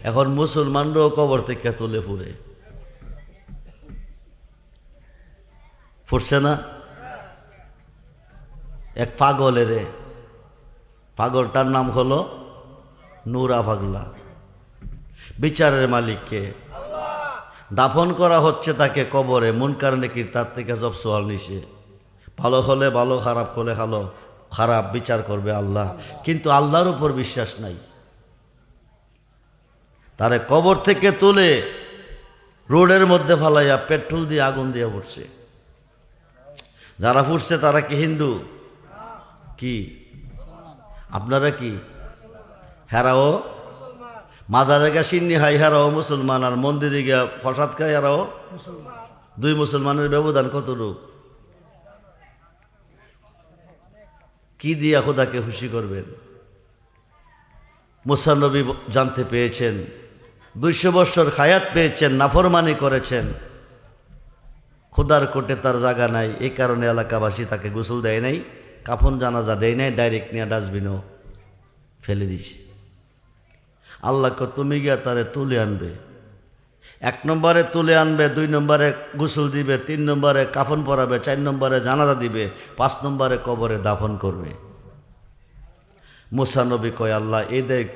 এখন মুসলমানরাও কবর থেকে তুলে ফুরে, ফুটছে না? এক পাগলটার নাম হলো নুরা পাগলা। বিচারের মালিককে দাফন করা হচ্ছে তাকে কবরে, মুনকার নেকির তার থেকে সব সোয়াল নিছে। ভালো হলে ভালো, খারাপ হলে ভালো, খারাপ বিচার করবে আল্লাহ, কিন্তু আল্লাহর উপর বিশ্বাস নাই। তারে কবর থেকে তুলে রোডের মধ্যে ফালাইয়া পেট্রোল দিয়ে আগুন দিয়ে পড়ছে। যারা ফুটছে তারা কি হিন্দু? কি আপনারা কি? হেরাও মাজারে গা সিন্নি হাই, হেরাও মুসলমান, আর মন্দিরে গিয়া প্রসাদ খায় হেরাও দুই মুসলমানের ব্যবধান কতটুক? কি দিয়া খোদাকে খুশি করবেন? মুসা নবী জানতে পেয়েছেন 200 বছর হায়াত পেয়েছেন, নাফরমানি করেছেন, খোদার কোটে তার জায়গা নাই, এই কারণে এলাকাবাসী তাকে গোসল দেয় নাই, কাফন জানাজা দেয় নাই, ডাইরেক্ট নিয়ে ডাস্টবিনও ফেলে দিছে। আল্লাহকে তুমি গিয়া তারে তুলে আনবে, 1 নম্বরে তুলে আনবে, 2 নম্বরে গোসল দিবে, 3 নম্বরে কাফন পরাবে, 4 নম্বরে জানাজা দিবে, 5 নম্বরে কবরে দাফন করবে। মুসা নবী কয়, আল্লাহ এই দায়িত্ব